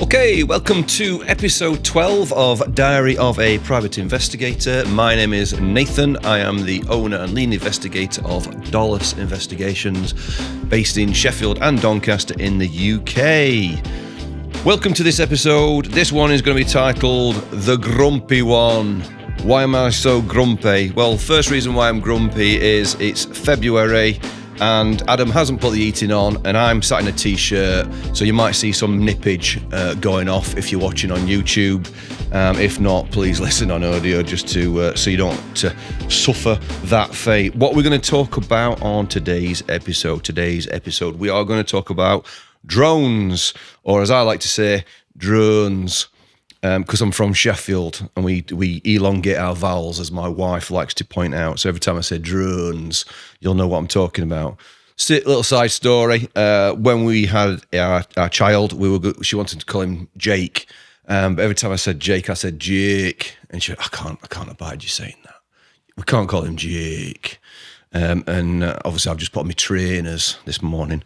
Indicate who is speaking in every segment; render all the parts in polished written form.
Speaker 1: Okay, welcome to episode 12 of Diary of a Private Investigator. My name is Nathan. I am the owner and lead investigator of Dolos Investigations, based in Sheffield and Doncaster in the UK. Welcome to this episode. This one is going to be titled The Grumpy One. Why am I so grumpy? Well, first reason why I'm grumpy is it's February and Adam hasn't put the heating on and I'm sat in a t-shirt, so you might see some nippage going off if you're watching on YouTube. If not, please listen on audio just to so you don't suffer that fate. What we're going to talk about on today's episode, we are going to talk about drones, or as I like to say, drones. Because I'm from Sheffield and we elongate our vowels, as my wife likes to point out. So every time I say drones, you'll know what I'm talking about. Little side story. When we had our child, she wanted to call him Jake. But every time I said Jake, I said Jake. And she went, I can't abide you saying that. We can't call him Jake. And obviously I've just put on my trainers this morning.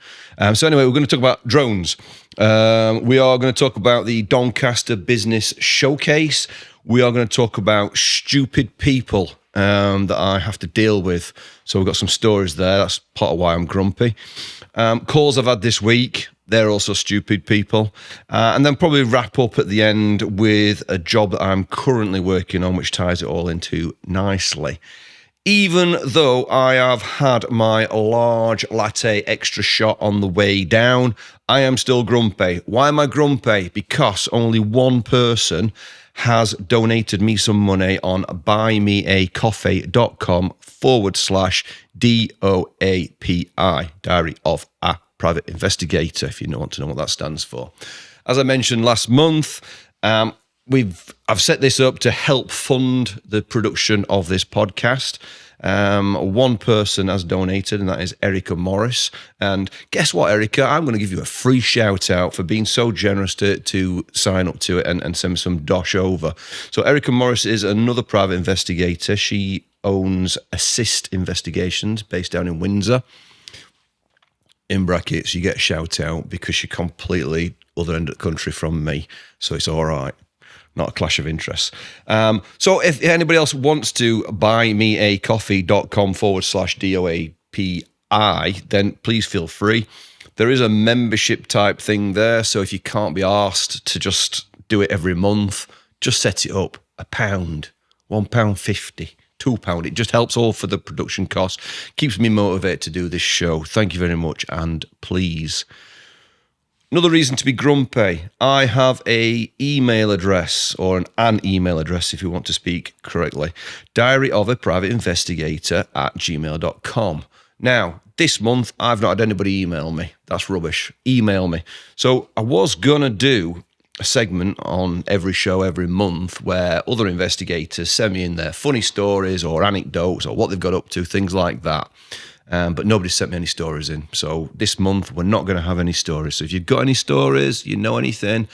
Speaker 1: So anyway, we're going to talk about drones. We are going to talk about the Doncaster Business Showcase. We are going to talk about stupid people that I have to deal with. So we've got some stories there. That's part of why I'm grumpy. Calls I've had this week. They're also stupid people. And then probably wrap up at the end with a job that I'm currently working on, which ties it all into nicely. Even though I have had my large latte extra shot on the way down, I am still grumpy. Why am I grumpy? Because only one person has donated me some money on buymeacoffee.com/DOAPI, Diary of a Private Investigator, if you want to know what that stands for. As I mentioned last month, I've set this up to help fund the production of this podcast. One person has donated, and that is Erica Morris. And guess what, Erica? I'm going to give you a free shout out for being so generous to sign up to it and send me some dosh over. So Erica Morris is another private investigator. She owns Assist Investigations based down in Windsor. In brackets, you get a shout out because you're completely other end of the country from me. So it's all right. Not a clash of interests. So if anybody else wants to buymeacoffee.com/DOAPI, then please feel free. There is a membership type thing there. So if you can't be asked to just do it every month, just set it up. £1, £1.50, £2. It just helps all for the production costs. Keeps me motivated to do this show. Thank you very much. And please. Another reason to be grumpy, I have an email address, or an email address if you want to speak correctly, diaryofaprivateinvestigator@gmail.com. Now, this month, I've not had anybody email me. That's rubbish. Email me. So I was going to do a segment on every show every month where other investigators send me in their funny stories or anecdotes or what they've got up to, things like that. But nobody sent me any stories in. So this month, we're not going to have any stories. So if you've got any stories, you know anything,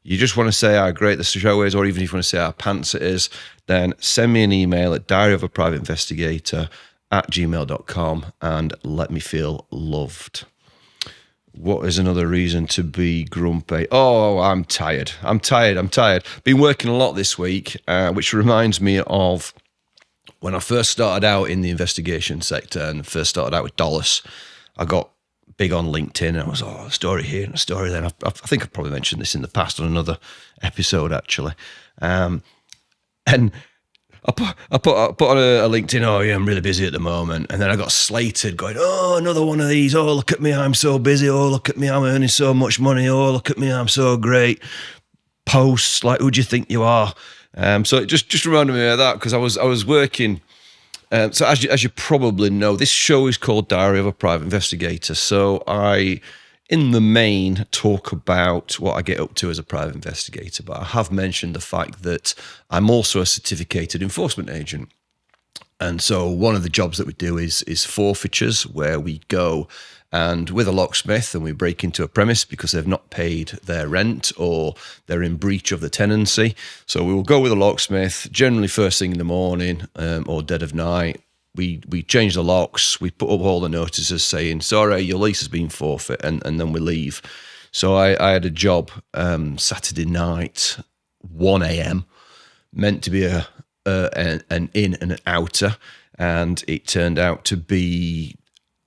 Speaker 1: you just want to say how great the show is, or even if you want to say how pants it is, then send me an email at diaryofaprivateinvestigator@gmail.com and let me feel loved. What is another reason to be grumpy? Oh, I'm tired. Been working a lot this week, which reminds me of when I first started out in the investigation sector and first started out with Dolos. I got big on LinkedIn and I was, a story here and a story there. I think I've probably mentioned this in the past on another episode, actually. And I put on a LinkedIn, I'm really busy at the moment. And then I got slated going, another one of these. Oh, look at me, I'm so busy. Oh, look at me, I'm earning so much money. Oh, look at me, I'm so great. Posts, like, who do you think you are? So it just reminded me of that because I was working. So as you probably know, this show is called Diary of a Private Investigator. So I, in the main, talk about what I get up to as a private investigator. But I have mentioned the fact that I'm also a certificated enforcement agent. And so one of the jobs that we do is forfeitures, where we go and with a locksmith and we break into a premise because they've not paid their rent or they're in breach of the tenancy. So we will go with a locksmith, generally first thing in the morning or dead of night. We change the locks, we put up all the notices saying, sorry, your lease has been forfeit, and then we leave. So I had a job Saturday night, 1 a.m., meant to be an in and an outer, and it turned out to be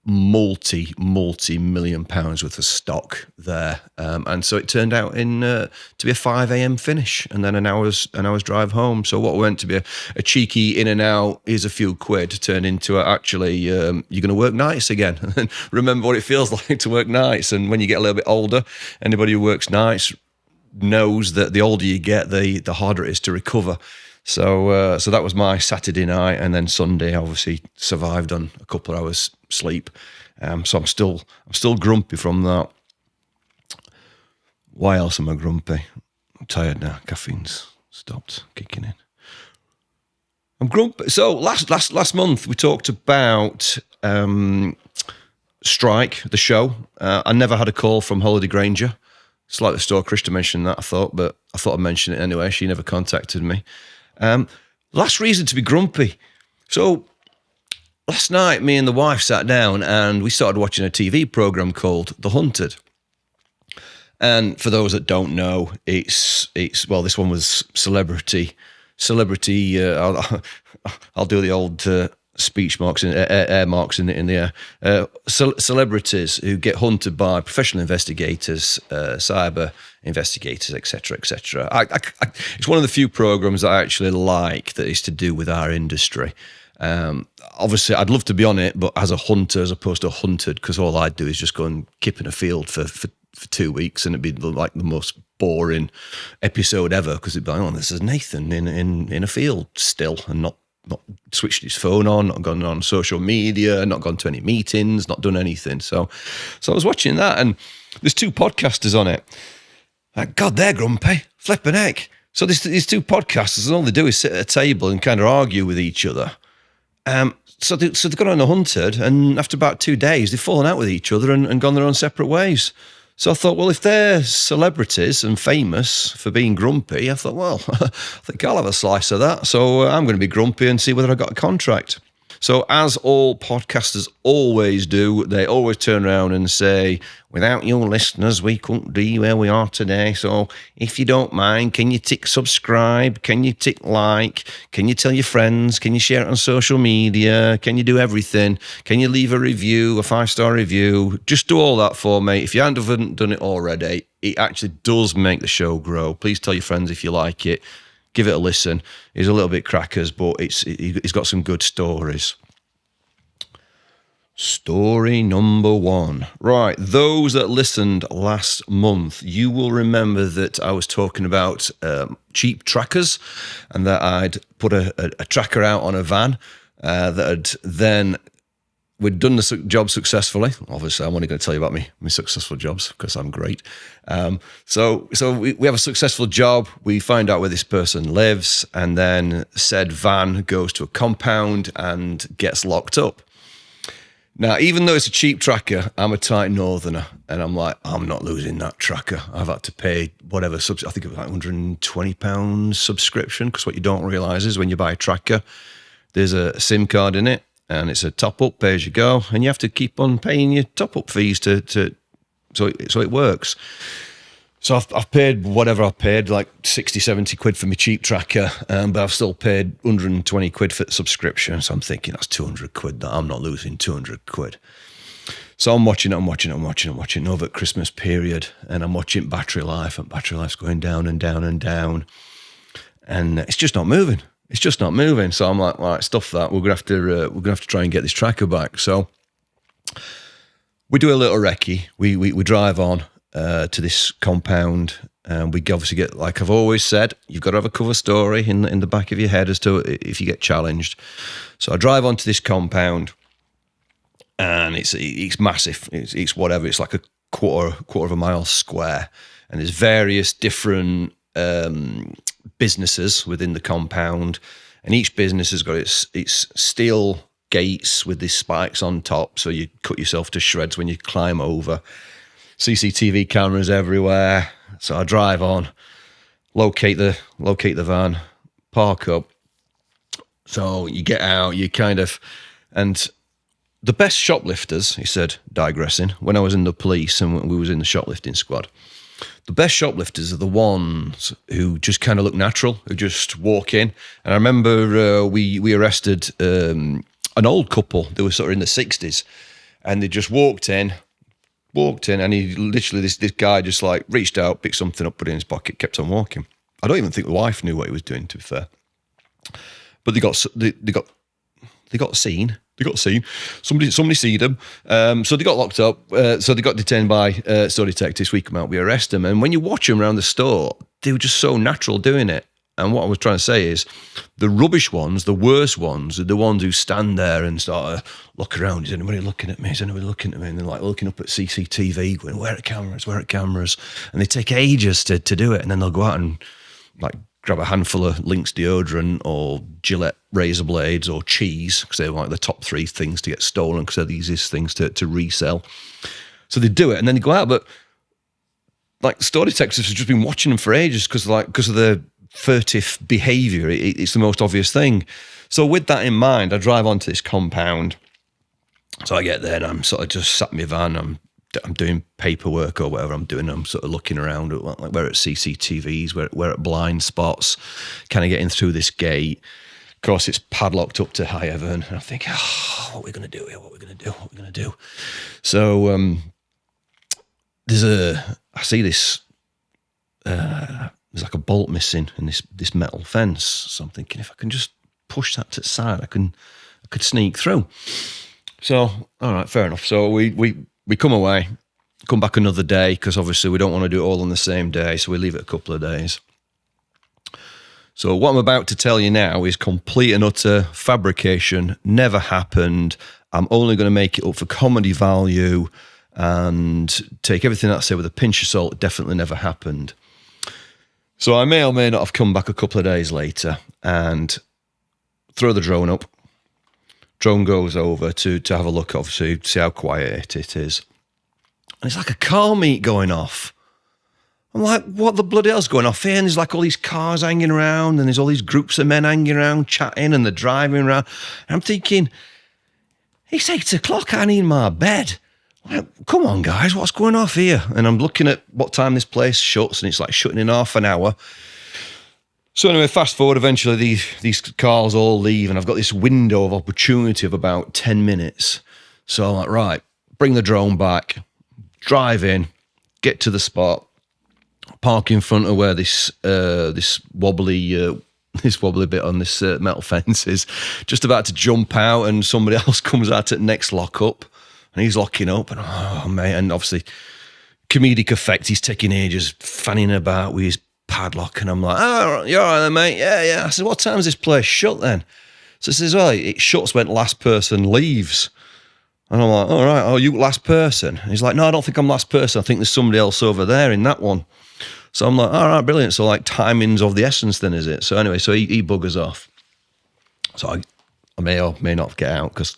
Speaker 1: multi-million pounds worth of stock there, and so it turned out to be a 5 a.m. finish, and then an hour's drive home. So what went to be a cheeky in and out, is a few quid, turned into actually you're going to work nights again. And remember what it feels like to work nights. And when you get a little bit older, anybody who works nights knows that the older you get, the harder it is to recover. So that was my Saturday night, and then Sunday obviously survived on a couple of hours sleep. So I'm still grumpy from that. Why else am I grumpy? I'm tired now. Caffeine's stopped kicking in. I'm grumpy. So last month we talked about Strike, the show. I never had a call from Holiday Granger. Slightly store Krista mentioned that, I thought I'd mention it anyway. She never contacted me. Last reason to be grumpy. So last night, me and the wife sat down and we started watching a TV program called The Hunted. And for those that don't know, it's well, this one was celebrity. I'll do the old speech marks and air marks in the air. Celebrities who get hunted by professional investigators, cyber investigators, etc., etc. It's one of the few programs that I actually like that is to do with our industry. Obviously, I'd love to be on it, but as a hunter as opposed to hunted, because all I'd do is just go and kip in a field for 2 weeks, and it'd be like the most boring episode ever, because it'd be like, oh, this is Nathan in a field still, and not switched his phone on, not gone on social media, not gone to any meetings, not done anything. So I was watching that, and there's two podcasters on it. God, they're grumpy. Flipping heck. So these two podcasters, and all they do is sit at a table and kind of argue with each other. So they've gone on The Hunted, and after about 2 days, they've fallen out with each other and gone their own separate ways. So I thought, well, if they're celebrities and famous for being grumpy, I thought, well, I think I'll have a slice of that. So I'm going to be grumpy and see whether I got a contract. So as all podcasters always do, they always turn around and say, without your listeners, we couldn't be where we are today. So if you don't mind, can you tick subscribe? Can you tick like? Can you tell your friends? Can you share it on social media? Can you do everything? Can you leave a review, a 5-star review? Just do all that for me. If you haven't done it already, it actually does make the show grow. Please tell your friends if you like it. Give it a listen. He's a little bit crackers, but he's got some good stories. Story number 1. Right, those that listened last month, you will remember that I was talking about cheap trackers, and that I'd put a tracker out on a van we'd done the job successfully. Obviously, I'm only going to tell you about my successful jobs because I'm great. So we have a successful job. We find out where this person lives, and then said van goes to a compound and gets locked up. Now, even though it's a cheap tracker, I'm a tight northerner, and I'm like, I'm not losing that tracker. I've had to pay whatever, I think it was like £120 subscription, because what you don't realise is when you buy a tracker, there's a SIM card in it, and it's a top-up, pay as you go, and you have to keep on paying your top-up fees so it works. So I've paid whatever I've paid, like 60, 70 quid for my cheap tracker, but I've still paid 120 quid for the subscription. So I'm thinking that's 200 quid that I'm not losing 200 quid. So I'm watching it over at Christmas period, and I'm watching battery life, and battery life's going down and down and down, and it's just not moving. It's just not moving. So I'm like, right, stuff that. We're gonna have to try and get this tracker back. So we do a little recce. We drive on to this compound, and we obviously get, like I've always said, you've got to have a cover story in the back of your head as to if you get challenged. So I drive onto this compound, and it's massive. It's whatever. It's like a quarter of a mile square, and there's various different businesses within the compound, and each business has got its steel gates with these spikes on top, so you cut yourself to shreds when you climb over. CCTV cameras everywhere. So I drive on, locate the van, park up. So you get out, you kind of, and the best shoplifters, he said, digressing, when I was in the police and we was in the shoplifting squad, the best shoplifters are the ones who just kind of look natural, who just walk in. And I remember we arrested an old couple. They were sort of in the 60s, and they just walked in, and he literally, this guy just like reached out, picked something up, put it in his pocket, kept on walking. I don't even think the wife knew what he was doing, to be fair. But they got seen. They got seen. Somebody seen them. So they got locked up. So they got detained by store detectives. We come out, we arrest them. And when you watch them around the store, they were just so natural doing it. And what I was trying to say is the rubbish ones, the worst ones, are the ones who stand there and start to look around. Is anybody looking at me? Is anybody looking at me? And they're like looking up at CCTV, going, where are cameras? Where are cameras? And they take ages to do it. And then they'll go out and like grab a handful of Lynx deodorant or Gillette razor blades or cheese, because they're like the top 3 things to get stolen, because they're the easiest things to resell. So they do it, and then they go out. But like store detectives have just been watching them for ages because of their furtive behaviour. It's the most obvious thing. So with that in mind, I drive onto this compound. So I get there and I'm sort of just sat in my van. I'm doing paperwork or whatever I'm doing. I'm sort of looking around at like where at CCTVs, where at blind spots, kind of getting through this gate. Of course, it's padlocked up to high heaven. And I think, what are we going to do here? What are we going to do? So I see this, there's like a bolt missing in this metal fence. So I'm thinking, if I can just push that to the side, I could sneak through. So, all right, fair enough. So we come away, come back another day, because obviously we don't want to do it all on the same day, so we leave it a couple of days. So what I'm about to tell you now is complete and utter fabrication, never happened. I'm only going to make it up for comedy value and take everything that I say with a pinch of salt. It definitely never happened. So I may or may not have come back a couple of days later and throw the drone up. Drone goes over to have a look, obviously, see how quiet it is. And it's like a car meet going off. I'm like, what the bloody hell's going off here? And there's like all these cars hanging around, and there's all these groups of men hanging around, chatting, and they're driving around. And I'm thinking, it's 8 o'clock, I need my bed. Like, come on, guys, what's going off here? And I'm looking at what time this place shuts, and it's like shutting in half an hour. So anyway, fast forward, eventually these cars all leave, and I've got this window of opportunity of about 10 minutes. So I'm like, right, bring the drone back, drive in, get to the spot, park in front of where this wobbly bit on this metal fence is, just about to jump out, and somebody else comes out at next lockup, and he's locking up, and oh mate, and obviously comedic effect, he's taking ages fanning about with his padlock, and I'm like, oh, you're all right then, mate? Yeah. I said, what time's this place shut then? So he says, well, it shuts when last person leaves. And I'm like, all right, oh, you last person? And he's like, no, I don't think I'm last person. I think there's somebody else over there in that one. So I'm like, all right, brilliant. So like timing's of the essence then, is it? So anyway, so he buggers off. So I may or may not get out, because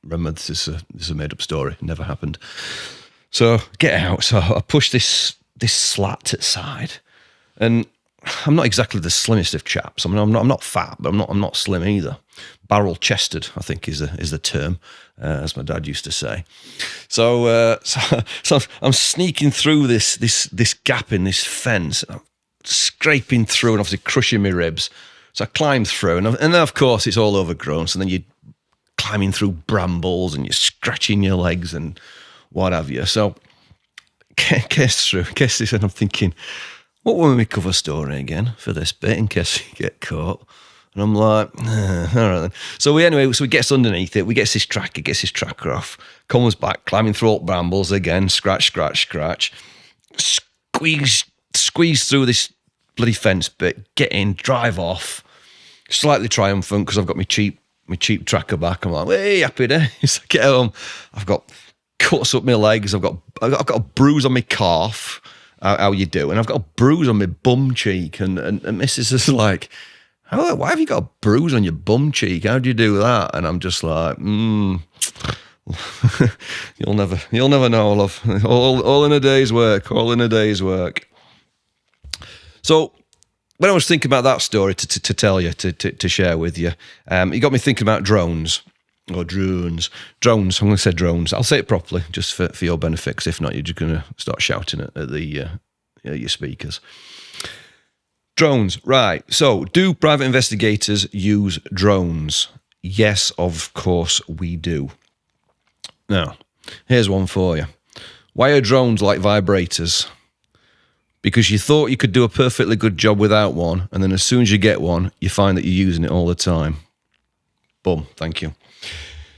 Speaker 1: remember, this is a made up story. It never happened. So get out. So I push this slat to the side. And I'm not exactly the slimmest of chaps. I mean, I'm not fat, but I'm not slim either. Barrel chested, I think, is the term, as my dad used to say. So I'm sneaking through this gap in this fence, I'm scraping through and obviously crushing my ribs. So I climb through, and then of course it's all overgrown. So then you're climbing through brambles and you're scratching your legs and what have you. So gets this, and I'm thinking, what will my cover story again for this bit in case you get caught? And I'm like, all right then. So we gets underneath it. We gets his tracker off, comes back, climbing through all brambles again, scratch, squeeze through this bloody fence bit, get in, drive off, slightly triumphant because I've got my cheap tracker back. I'm like, hey, happy days. I get home, I've got cuts up my legs, I've got a bruise on my calf. How you do? And I've got a bruise on my bum cheek, and Mrs. is like, why have you got a bruise on your bum cheek? How do you do that? And I'm just like, you'll never know, love. All in a day's work. So when I was thinking about that story to tell you, to share with you, it got me thinking about drones. or drones. Drones. I'm going to say drones. I'll say it properly, just for your benefit, because if not, you're just going to start shouting at your speakers. Drones, right. So, do private investigators use drones? Yes, of course we do. Now, here's one for you. Why are drones like vibrators? Because you thought you could do a perfectly good job without one, and then as soon as you get one, you find that you're using it all the time. Boom, thank you.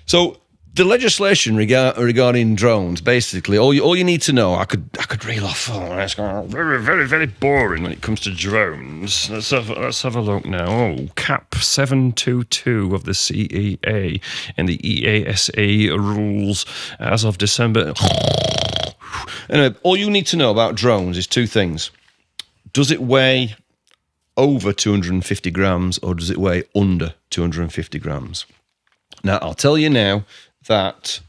Speaker 1: So the legislation regarding drones, basically, all you need to know, I could reel off. Oh, that's very, very, very boring when it comes to drones. Let's have a look now. Oh, Cap 722 of the CEA and the EASA rules as of December. Anyway, all you need to know about drones is two things. Does it weigh over 250 grams or does it weigh under 250 grams? Now, I'll tell you now that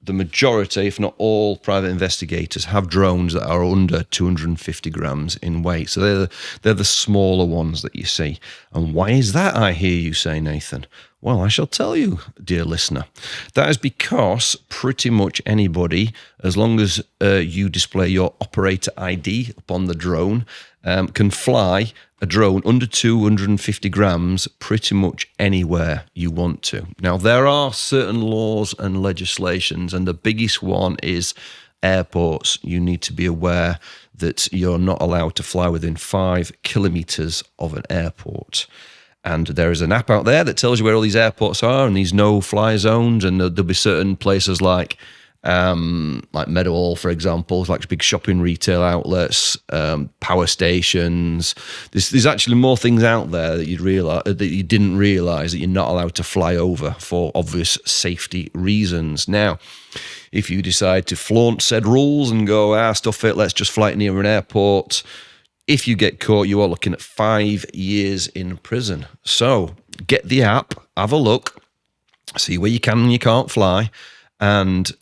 Speaker 1: the majority, if not all, private investigators have drones that are under 250 grams in weight. So they're the smaller ones that you see. And why is that, I hear you say, Nathan? Well, I shall tell you, dear listener. That is because pretty much anybody, as long as you display your operator ID upon the drone, can fly a drone under 250 grams pretty much anywhere you want to. Now, there are certain laws and legislations, and the biggest one is airports. You need to be aware that you're not allowed to fly within 5 kilometers of an airport. And there is an app out there that tells you where all these airports are and these no-fly zones, and there'll be certain places like Meadowhall, for example, like big shopping retail outlets, power stations. There's actually more things out there that you didn't realize that you're not allowed to fly over for obvious safety reasons. Now, if you decide to flaunt said rules and go, stuff it, let's just fly it near an airport, if you get caught, you are looking at 5 years in prison. So get the app, have a look, see where you can and you can't fly, and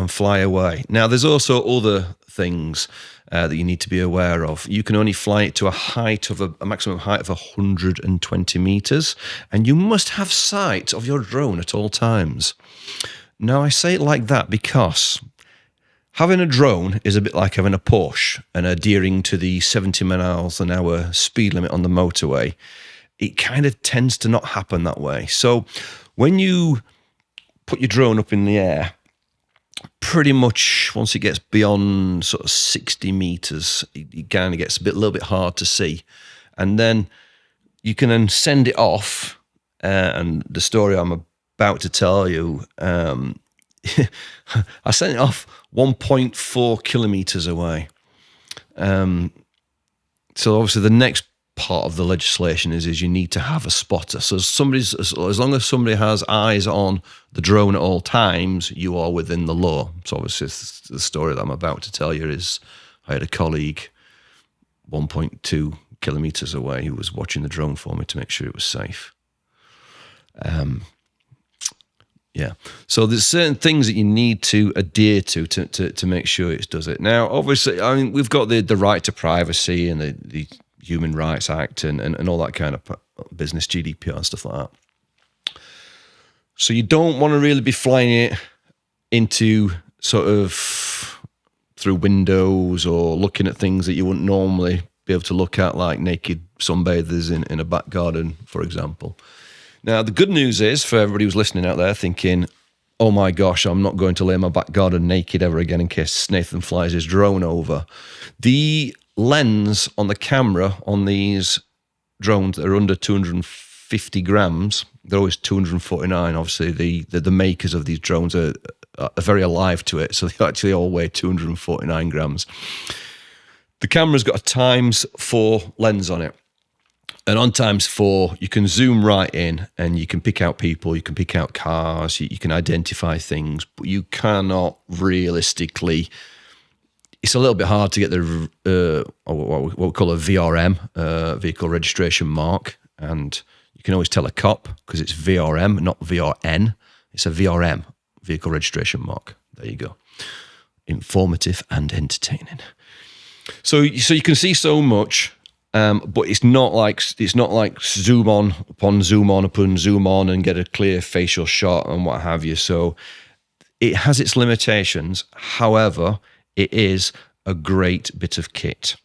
Speaker 1: fly away. Now, there's also other things that you need to be aware of. You can only fly it to a maximum height of 120 meters, and you must have sight of your drone at all times. Now, I say it like that because having a drone is a bit like having a Porsche and adhering to the 70 miles an hour speed limit on the motorway. It kind of tends to not happen that way. So when you put your drone up in the air, pretty much once it gets beyond sort of 60 meters, it kind of gets a little bit hard to see. And then you can then send it off. And the story I'm about to tell you, I sent it off 1.4 kilometers away. So obviously the next part of the legislation is you need to have a spotter. So as long as somebody has eyes on the drone at all times, you are within the law. So obviously the story that I'm about to tell you is I had a colleague 1.2 kilometers away who was watching the drone for me to make sure it was safe. Yeah. So there's certain things that you need to adhere to make sure it does it. Now, obviously, I mean, we've got the right to privacy and the Human Rights Act and all that kind of business, GDPR and stuff like that. So you don't want to really be flying it into sort of through windows or looking at things that you wouldn't normally be able to look at, like naked sunbathers in a back garden, for example. Now, the good news is, for everybody who's listening out there thinking, oh my gosh, I'm not going to lay my back garden naked ever again in case Nathan flies his drone over. The lens on the camera on these drones that are under 250 grams, they're always 249. Obviously, the makers of these drones are very alive to it, so they actually all weigh 249 grams. The camera's got a ×4 lens on it. And on ×4, you can zoom right in and you can pick out people, you can pick out cars, you can identify things, but you cannot realistically. It's a little bit hard to get the what we call a VRM, vehicle registration mark, and you can always tell a cop because it's VRM, not VRN. It's a VRM, vehicle registration mark. There you go. Informative and entertaining. So you can see so much. But it's not like zoom on upon zoom on and get a clear facial shot and what have you. So it has its limitations. However, it is a great bit of kit.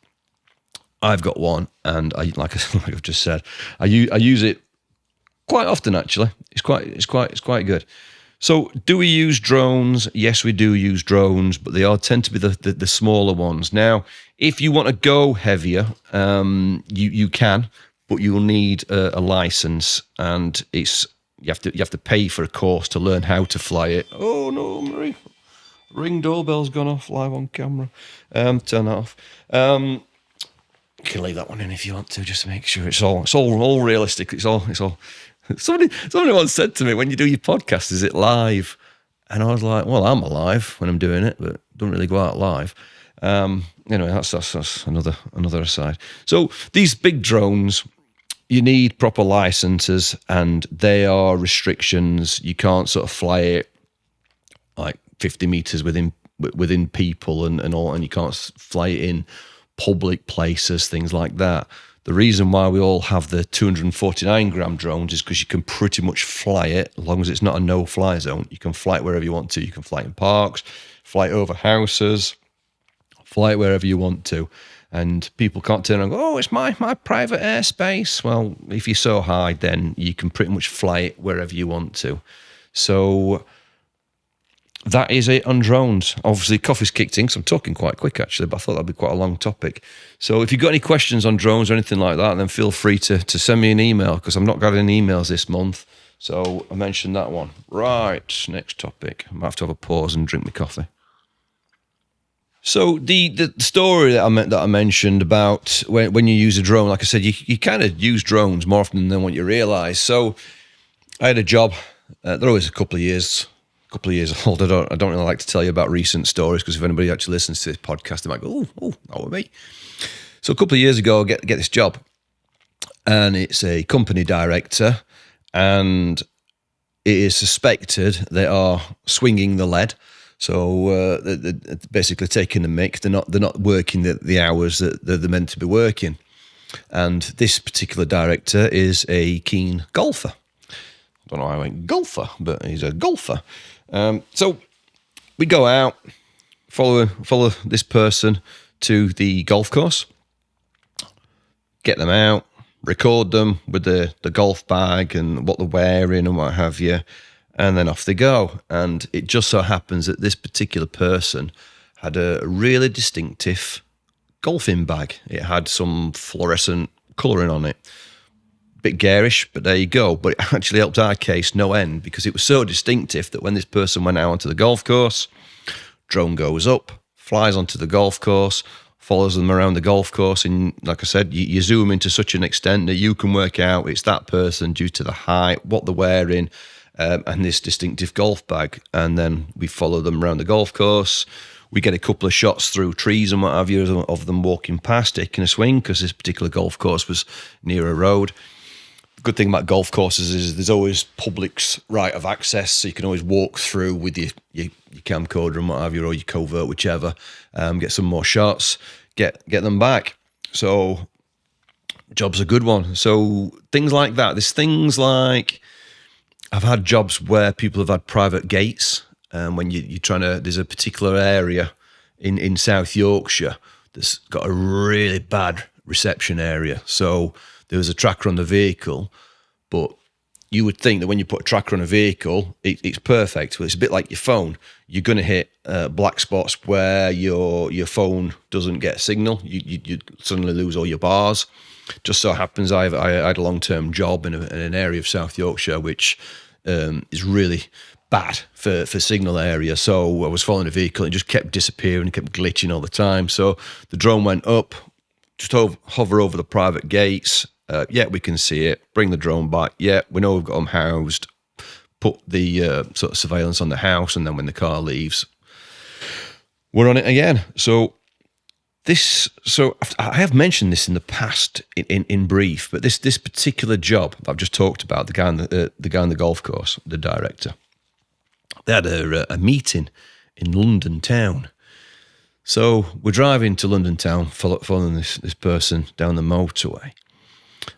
Speaker 1: I've got one, and like I've just said, I use it quite often. Actually, it's quite good. So, do we use drones? Yes, we do use drones, but they all tend to be the smaller ones. Now, if you want to go heavier, you can, but you will need a license, and you have to pay for a course to learn how to fly it. Oh no, Marie! Ring doorbell's gone off live on camera. Turn that off. You can leave that one in if you want to, just to make sure it's all realistic. It's all. Somebody once said to me, when you do your podcast, is it live? And I was like, well, I'm alive when I'm doing it, but don't really go out live. That's another aside. So these big drones, you need proper licenses, and there are restrictions. You can't sort of fly it like 50 meters within people and all, and you can't fly it in public places, things like that. The reason why we all have the 249 gram drones is because you can pretty much fly it as long as it's not a no-fly zone. You can fly it wherever you want to. You can fly it in parks, fly it over houses, fly it wherever you want to. And people can't turn around and go, oh, it's my private airspace. Well, if you're so high, then you can pretty much fly it wherever you want to. So that is it on drones. Obviously, coffee's kicked in, because I'm talking quite quick, actually, but I thought that'd be quite a long topic. So if you've got any questions on drones or anything like that, then feel free to send me an email, because I've not got any emails this month. So I mentioned that one. Right, next topic. I might have to have a pause and drink my coffee. So the story that I mentioned about when you use a drone, like I said, you kind of use drones more often than what you realise. So I had a job. They're always a couple of years old. I don't really like to tell you about recent stories, because if anybody actually listens to this podcast, they might go, oh, that was me. So a couple of years ago, I get this job, and it's a company director, and it is suspected they are swinging the lead. So they're basically taking the mick. They're not working the hours that they're meant to be working. And this particular director is a keen golfer. I don't know how I went golfer, but he's a golfer. So we go out, follow this person to the golf course, get them out, record them with the golf bag and what they're wearing and what have you, and then off they go. And it just so happens that this particular person had a really distinctive golfing bag. It had some fluorescent colouring on it. Bit garish, but there you go. But it actually helped our case no end, because it was so distinctive that when this person went out onto the golf course, drone goes up, flies onto the golf course, follows them around the golf course, and like I said, you zoom in to such an extent that you can work out it's that person due to the height, what they're wearing, and this distinctive golf bag. And then we follow them around the golf course. We get a couple of shots through trees and what have you of them walking past, taking a swing, because this particular golf course was near a road. The good thing about golf courses is there's always public's right of access, so you can always walk through with your camcorder and what have you, or your covert, whichever, get some more shots, get them back. So job's a good one. So things like that. There's things like, I've had jobs where people have had private gates, when you're trying to, there's a particular area in South Yorkshire that's got a really bad reception area. So there was a tracker on the vehicle, but you would think that when you put a tracker on a vehicle, it's perfect. Well, it's a bit like your phone. You're going to hit black spots where your phone doesn't get signal. You suddenly lose all your bars. Just so happens I had a long-term job in an area of South Yorkshire, which is really bad for signal area. So I was following a vehicle and it just kept disappearing, kept glitching all the time. So the drone went up, just hover over the private gates. Yeah, we can see it. Bring the drone back. Yeah, we know we've got them housed. Put the sort of surveillance on the house, and then when the car leaves, we're on it again. So I have mentioned this in the past in brief, but this particular job that I've just talked about, the guy on the golf course, the director, they had a meeting in London town. So we're driving to London town, following this person down the motorway.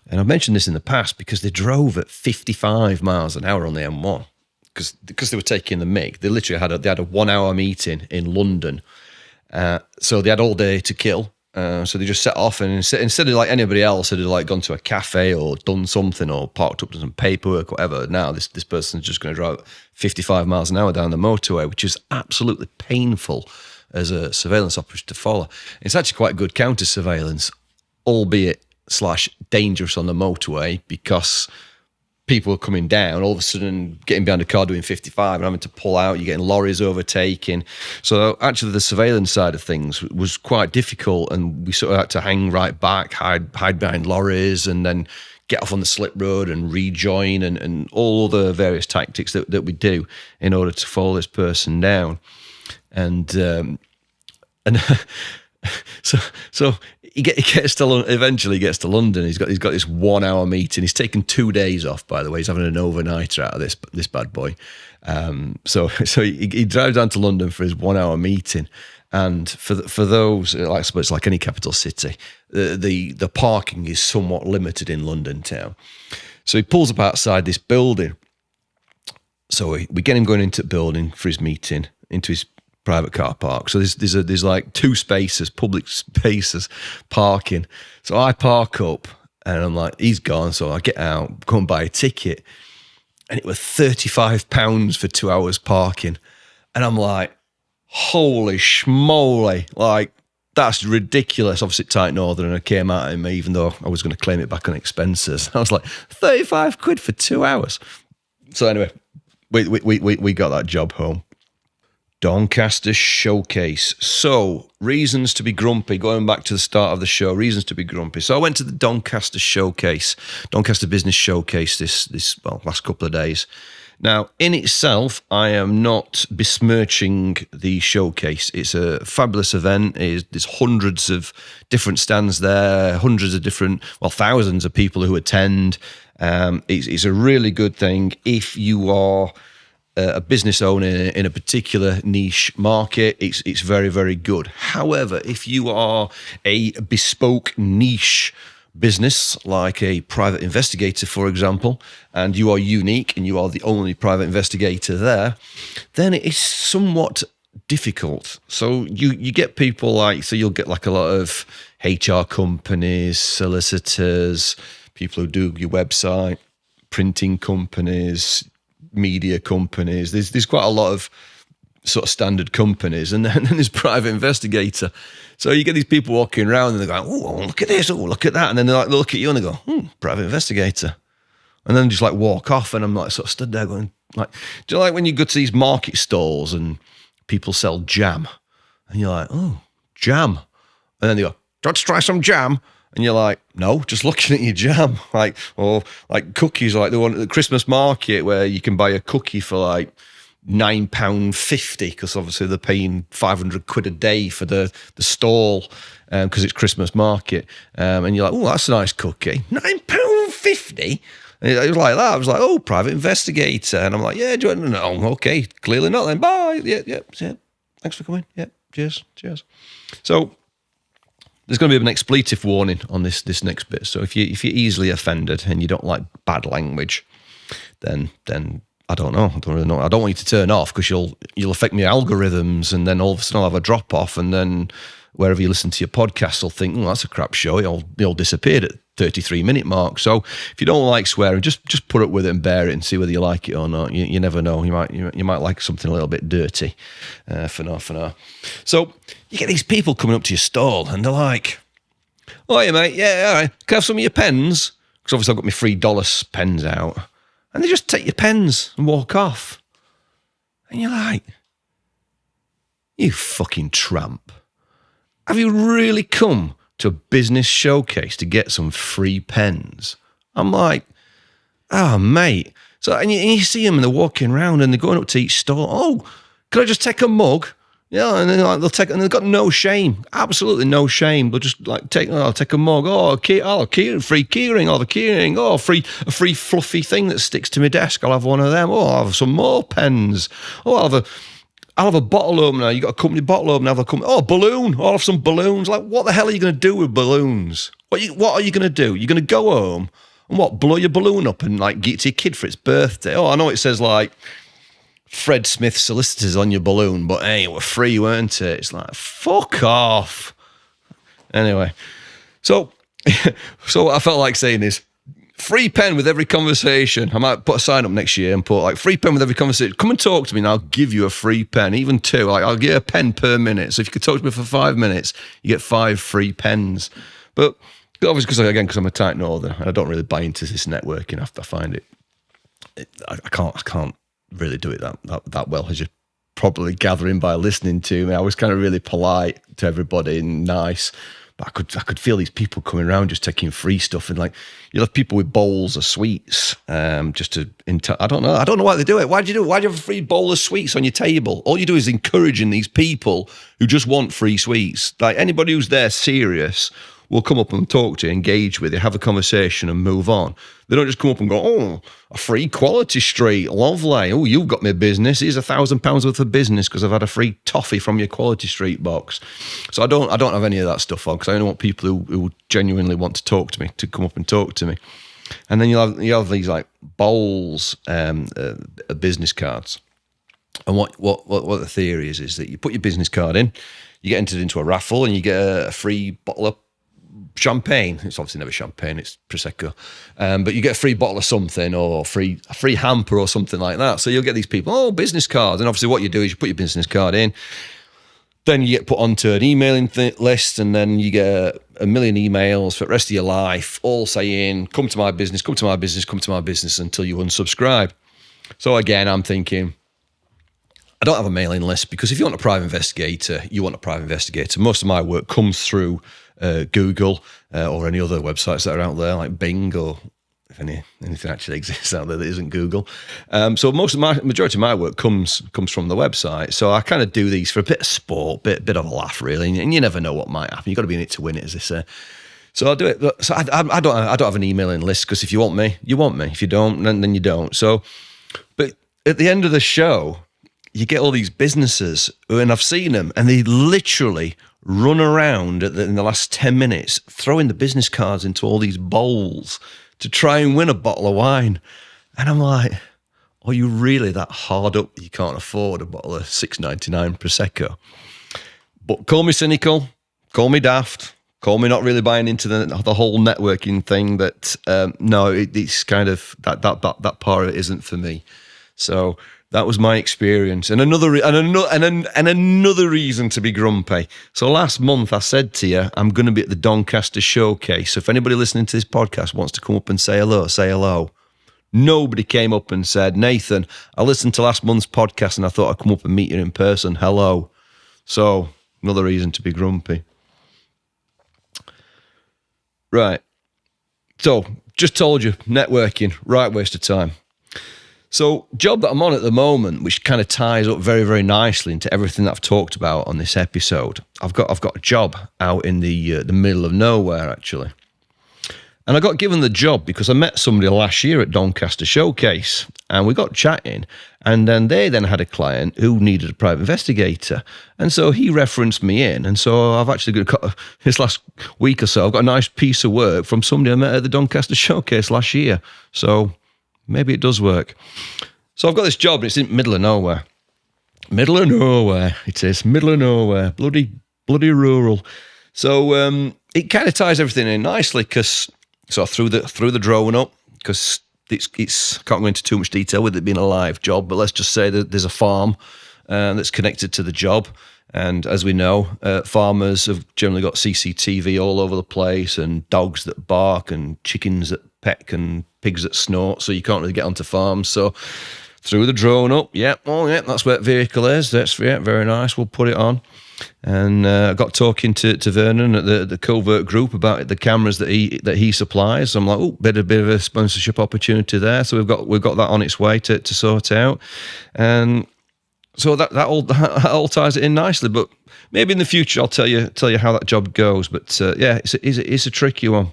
Speaker 1: And I've mentioned this in the past because they drove at 55 miles an hour on the M1 because they were taking the MIG. They literally had a 1 hour meeting in London. So they had all day to kill. So they just set off, and instead of like anybody else had like gone to a cafe or done something or parked up to some paperwork, whatever. Now this person's just going to drive 55 miles an hour down the motorway, which is absolutely painful as a surveillance operator to follow. It's actually quite good counter surveillance, albeit / dangerous on the motorway, because people are coming down, all of a sudden getting behind a car doing 55 and having to pull out, you're getting lorries overtaking. So actually the surveillance side of things was quite difficult, and we sort of had to hang right back, hide behind lorries, and then get off on the slip road and rejoin, and all the various tactics that we do in order to follow this person down. And so he gets to eventually gets to London. He's got this 1 hour meeting. He's taken 2 days off, by the way. He's having an overnighter out of this bad boy. So he drives down to London for his 1 hour meeting. And for those, I suppose it's like any capital city, the parking is somewhat limited in London town. So he pulls up outside this building. So we get him going into the building for his meeting, into his private car park. So there's like 2 spaces, public spaces, parking. So I park up, and I'm like, he's gone. So I get out, go and buy a ticket, and it was £35 for 2 hours parking. And I'm like, holy schmoly, like that's ridiculous. Obviously tight northern, and I came at him even though I was going to claim it back on expenses. I was like, 35 quid for 2 hours. So anyway, we got that job home. Doncaster Showcase. So, reasons to be grumpy. Going back to the start of the show, reasons to be grumpy. So I went to the Doncaster Showcase, Doncaster Business Showcase this last couple of days. Now, in itself, I am not besmirching the showcase. It's a fabulous event. There's hundreds of different stands there, thousands of people who attend. It's a really good thing if you are a business owner in a particular niche market. It's very, very good. However, if you are a bespoke niche business like a private investigator, for example, and you are unique and you are the only private investigator there, then it is somewhat difficult. So you get people you'll get like a lot of HR companies, solicitors, people who do your website, printing companies, media companies. There's quite a lot of sort of standard companies, and then there's private investigator. So you get these people walking around and they're going, oh, look at this, oh, look at that. And then they look at you and they go, private investigator. And then just like walk off, and I'm like sort of stood there going, like, do you know, like when you go to these market stalls and people sell jam, and you're like, oh, jam. And then they go, do you want to try some jam? And you're like, no, just looking at your jam. Or like cookies, like the one at the Christmas market where you can buy a cookie for like £9.50, because obviously they're paying 500 quid a day for the stall because it's Christmas market. And you're like, oh, that's a nice cookie. £9.50? And it was like that. I was like, oh, private investigator. And I'm like, yeah, do you want to know? Okay, clearly not then. Bye. Yeah. Thanks for coming. Yeah, cheers. So there's going to be an expletive warning on this next bit. So if you're easily offended and you don't like bad language, then I don't know. I don't really know. I don't want you to turn off because you'll affect my algorithms, and then all of a sudden I'll have a drop off, and then wherever you listen to your podcast will think, that's a crap show. It'll disappear at 33-minute mark. So if you don't like swearing, just put up with it and bear it and see whether you like it or not. You never know. You might like something a little bit dirty for now. So you get these people coming up to your stall and they're like, oh, yeah, mate, yeah, all right. Can I have some of your pens? Because obviously I've got my free Dolos pens out. And they just take your pens and walk off. And you're like, you fucking tramp. Have you really come to a business showcase to get some free pens? I'm like, oh, mate. So, and you see them and they're walking around and they're going up to each store. Oh, can I just take a mug? Yeah, and then they'll take, and they've got no shame, absolutely no shame. They'll just like I'll take a mug. Oh, free keyring. Oh, the keyring. Oh, a free fluffy thing that sticks to my desk. I'll have one of them. Oh, I'll have some more pens. Oh, I'll have a bottle opener. You got a company bottle opener. Have a company. Oh, balloon. I'll have some balloons. Like, what the hell are you going to do with balloons? What are you going to do? You're going to go home and what? Blow your balloon up and like get it to your kid for its birthday. Oh, I know it says like Fred Smith solicitors on your balloon, but hey, it were free, weren't it? It's like, fuck off. Anyway, so what I felt like saying is, free pen with every conversation. I might put a sign up next year and put like free pen with every conversation. Come and talk to me and I'll give you a free pen, even 2. Like I'll get a pen per minute. So if you could talk to me for 5 minutes, you get 5 free pens. But obviously, because I'm a tight northerner and I don't really buy into this networking. I find I can't really do it that well, as you're probably gathering by listening to me. I was kind of really polite to everybody and nice. But I could feel these people coming around just taking free stuff, and like you'll have people with bowls of sweets, just to. I don't know why they do it. Why do you do it? Why do you have a free bowl of sweets on your table? All you do is encouraging these people who just want free sweets. Like anybody who's there serious will come up and talk to you, engage with you, have a conversation, and move on. They don't just come up and go, "Oh, a free quality street, lovely. Oh, you've got me business. Here's £1,000 worth of business because I've had a free toffee from your quality street box." So I don't have any of that stuff on, because I only want people who genuinely want to talk to me to come up and talk to me. And then you have these like bowls, business cards. And what the theory is that you put your business card in, you get entered into a raffle, and you get a free bottle of champagne. It's obviously never champagne, it's Prosecco. But you get a free bottle of something, or a free hamper or something like that. So you'll get these people, business cards. And obviously what you do is you put your business card in, then you get put onto an emailing list, and then you get a million emails for the rest of your life, all saying, come to my business, come to my business, come to my business, until you unsubscribe. So again, I'm thinking, I don't have a mailing list, because if you want a private investigator, you want a private investigator. Most of my work comes through Google or any other websites that are out there, like Bing, or if anything actually exists out there that isn't Google. So majority of my work comes from the website. So I kind of do these for a bit of sport, bit of a laugh, really. And you never know what might happen. You've got to be in it to win it, as they say. So I'll do it. So I don't have an emailing list, because if you want me, you want me. If you don't, then you don't. So, but at the end of the show, you get all these businesses, and I've seen them, and they literally run around in the last 10 minutes throwing the business cards into all these bowls to try and win a bottle of wine. And I'm like, are you really that hard up that you can't afford a bottle of $6.99 Prosecco? But call me cynical, call me daft, call me not really buying into the whole networking thing, but no, it's kind of that part of it isn't for me. So that was my experience, and another reason to be grumpy. So last month I said to you, I'm going to be at the Doncaster Showcase. So if anybody listening to this podcast wants to come up and say hello, say hello. Nobody came up and said, Nathan, I listened to last month's podcast and I thought I'd come up and meet you in person. Hello. So another reason to be grumpy. Right. So just told you, networking, right waste of time. So, job that I'm on at the moment, which kind of ties up very, very nicely into everything that I've talked about on this episode. I've got a job out in the middle of nowhere, actually, and I got given the job because I met somebody last year at Doncaster Showcase, and we got chatting, and then they had a client who needed a private investigator, and so he referenced me in, and so I've actually got this last week or so, I've got a nice piece of work from somebody I met at the Doncaster Showcase last year. So maybe it does work. So I've got this job, and it's in middle of nowhere. Middle of nowhere, it is. Middle of nowhere. Bloody rural. So it kind of ties everything in nicely, because so I threw the drone up, because it's can't go into too much detail with it being a live job, but let's just say that there's a farm that's connected to the job. And as we know, farmers have generally got CCTV all over the place, and dogs that bark, and chickens that peck, and pigs that snort, so you can't really get onto farms. So threw the drone up. That's where the vehicle is. That's very nice. We'll put it on. And I got talking to Vernon at the Covert Group about the cameras that he supplies. So I'm like, bit of a sponsorship opportunity there. So we've got that on its way to sort out. And so that all ties it in nicely. But maybe in the future I'll tell you how that job goes. But it's a tricky one.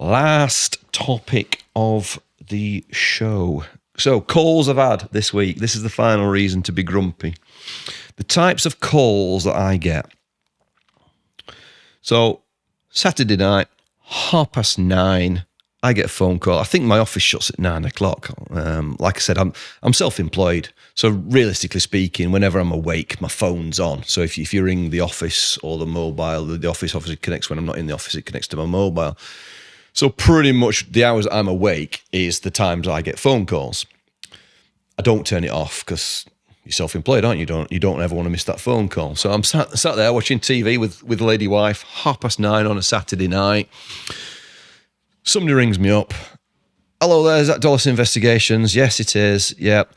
Speaker 1: Last topic of the show. So, calls I've had this week. This is the final reason to be grumpy. The types of calls that I get. So, Saturday night, 9:30, I get a phone call. I think my office shuts at 9 o'clock. Like I said, I'm self-employed. So realistically speaking, whenever I'm awake, my phone's on. So if you ring the office or the mobile, the office obviously connects when I'm not in the office, it connects to my mobile. So pretty much the hours I'm awake is the times I get phone calls. I don't turn it off because you're self-employed, aren't you? You don't ever want to miss that phone call. So I'm sat there watching TV with lady wife, 9:30 on a Saturday night. Somebody rings me up. Hello there, is that Dolos Investigations? Yes, it is. Yep.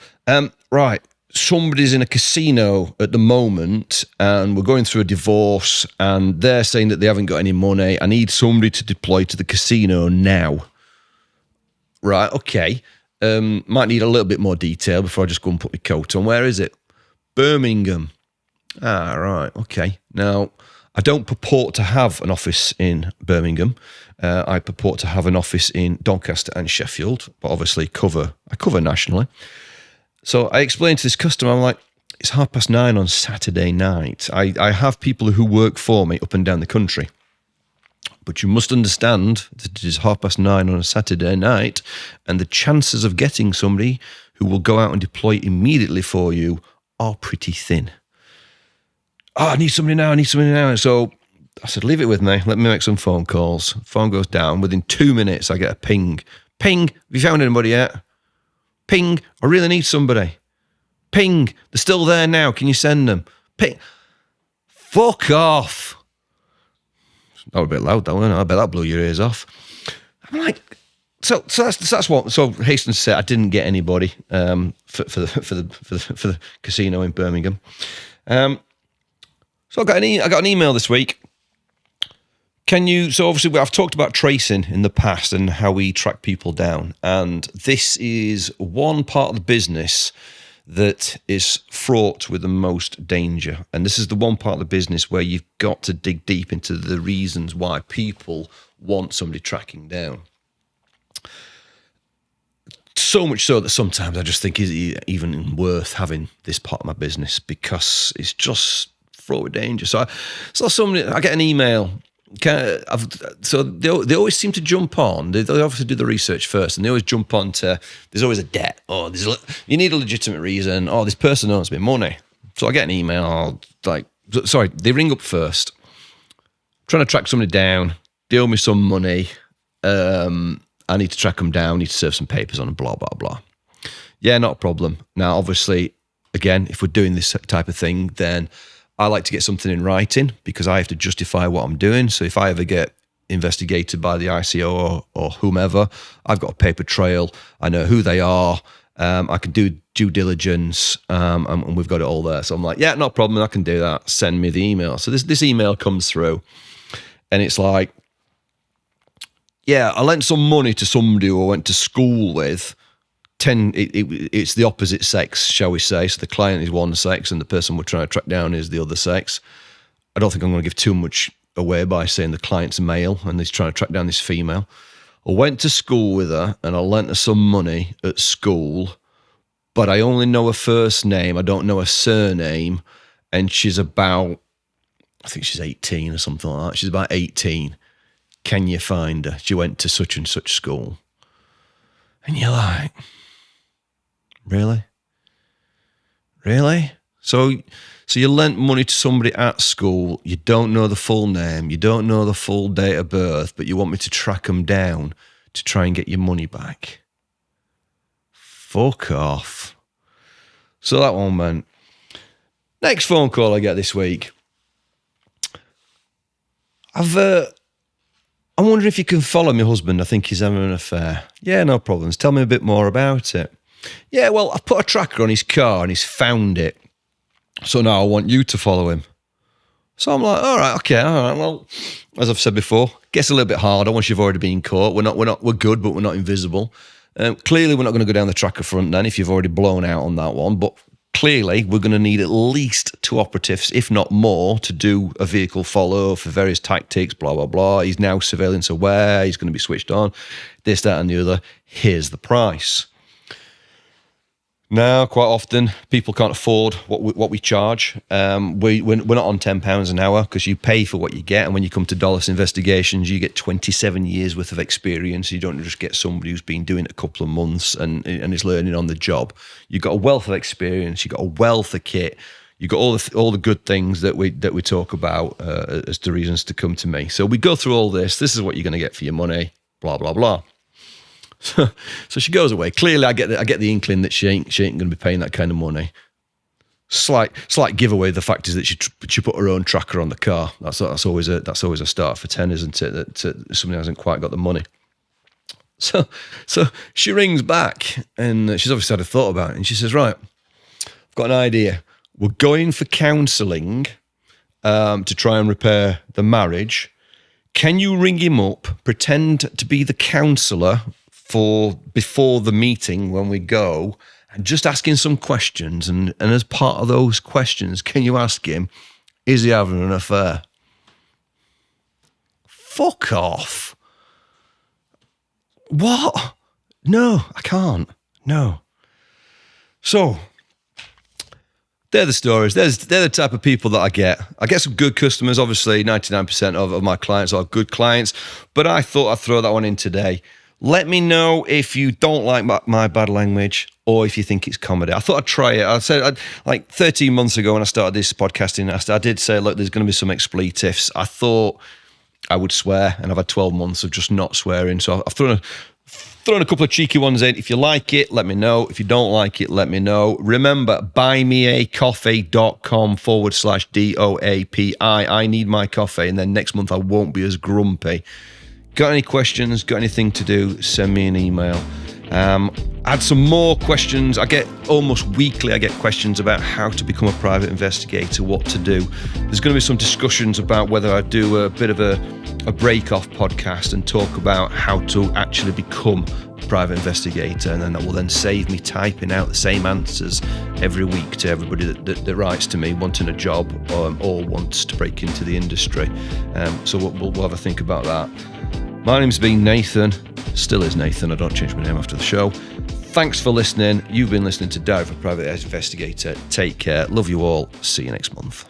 Speaker 1: Right. Somebody's in a casino at the moment and we're going through a divorce and they're saying that they haven't got any money. I need somebody to deploy to the casino now. Right, okay. Might need a little bit more detail before I just go and put my coat on. Where is it? Birmingham. Ah, right, okay. Now, I don't purport to have an office in Birmingham. I purport to have an office in Doncaster and Sheffield, but obviously I cover nationally. So I explained to this customer, I'm like, it's 9:30 on Saturday night. I have people who work for me up and down the country. But you must understand that it is 9:30 on a Saturday night, and the chances of getting somebody who will go out and deploy immediately for you are pretty thin. Oh, I need somebody now. So I said, leave it with me. Let me make some phone calls. Phone goes down. Within 2 minutes, I get a ping. Ping, have you found anybody yet? Ping, I really need somebody. Ping, they're still there now. Can you send them? Ping, fuck off. That was a bit loud, though, wasn't it? I bet that blew your ears off. I'm like, so that's what. So hasten to say, I didn't get anybody for the casino in Birmingham. So I got an email this week. So obviously I've talked about tracing in the past and how we track people down. And this is one part of the business that is fraught with the most danger. And this is the one part of the business where you've got to dig deep into the reasons why people want somebody tracking down. So much so that sometimes I just think, is it even worth having this part of my business? Because it's just fraught with danger. So I get an email. So they always seem to jump on. They obviously do the research first, and they always jump on to, there's always a debt. Oh, you need a legitimate reason. Oh, this person owes me money. So I get an email, they ring up first. I'm trying to track somebody down. They owe me some money. I need to track them down. I need to serve some papers on them, blah, blah, blah. Yeah, not a problem. Now, obviously, again, if we're doing this type of thing, then I like to get something in writing because I have to justify what I'm doing. So if I ever get investigated by the ICO or whomever, I've got a paper trail. I know who they are. I can do due diligence, and we've got it all there. So I'm like, yeah, no problem. I can do that. Send me the email. So this email comes through, and it's like, yeah, I lent some money to somebody who I went to school with. It's the opposite sex, shall we say. So the client is one sex and the person we're trying to track down is the other sex. I don't think I'm going to give too much away by saying the client's male and he's trying to track down this female. I went to school with her and I lent her some money at school, but I only know her first name. I don't know her surname. And she's about, I think she's 18 or something like that. She's about 18. Can you find her? She went to such and such school. And you're like, really? So you lent money to somebody at school. You don't know the full name. You don't know the full date of birth, but you want me to track them down to try and get your money back. Fuck off. So that one went. Next phone call I get this week. I'm wondering if you can follow my husband. I think he's having an affair. Yeah, no problems. Tell me a bit more about it. Yeah, well, I put a tracker on his car and he's found it. So now I want you to follow him. So I'm like, all right. Well, as I've said before, gets a little bit harder once you've already been caught. We're good, but we're not invisible. Clearly, we're not going to go down the tracker front then if you've already blown out on that one. But clearly, we're going to need at least 2 operatives, if not more, to do a vehicle follow for various tactics, blah, blah, blah. He's now surveillance aware. He's going to be switched on. This, that, and the other. Here's the price. Now, quite often, people can't afford what we charge. We're not on £10 an hour because you pay for what you get. And when you come to Dolos Investigations, you get 27 years worth of experience. You don't just get somebody who's been doing it a couple of months and is learning on the job. You've got a wealth of experience. You've got a wealth of kit. You've got all the good things that we talk about as the reasons to come to me. So we go through all this. This is what you're going to get for your money. Blah blah blah. So she goes away. Clearly, I get the inkling that she ain't going to be paying that kind of money. Slight giveaway. The fact is that she put her own tracker on the car. That's always a start for 10, isn't it? That somebody hasn't quite got the money. So she rings back and she's obviously had a thought about it. And she says, "Right, I've got an idea. We're going for counselling to try and repair the marriage. Can you ring him up, pretend to be the counsellor before the meeting when we go, and just asking some questions, and as part of those questions, can you ask him, is he having an affair?" Fuck off. What? No, I can't. No. So they're the stories. They're the type of people that I get. I get some good customers. Obviously, 99% of my clients are good clients, but I thought I'd throw that one in today. Let me know if you don't like my bad language or if you think it's comedy. I thought I'd try it. I said, like 13 months ago when I started this podcasting, I did say, look, there's going to be some expletives. I thought I would swear, and I've had 12 months of just not swearing. So I've thrown a couple of cheeky ones in. If you like it, let me know. If you don't like it, let me know. Remember, buymeacoffee.com/DOAPI. I need my coffee, and then next month I won't be as grumpy. Got any questions, got anything to do, send me an email. Add some more questions. I get almost weekly, I get questions about how to become a private investigator, what to do. There's going to be some discussions about whether I do a bit of a break-off podcast and talk about how to actually become a private investigator, and then that will then save me typing out the same answers every week to everybody that writes to me wanting a job or wants to break into the industry. So we'll have a think about that. My name's been Nathan, still is Nathan, I don't change my name after the show. Thanks for listening. You've been listening to Diary of a Private Investigator. Take care, love you all, see you next month.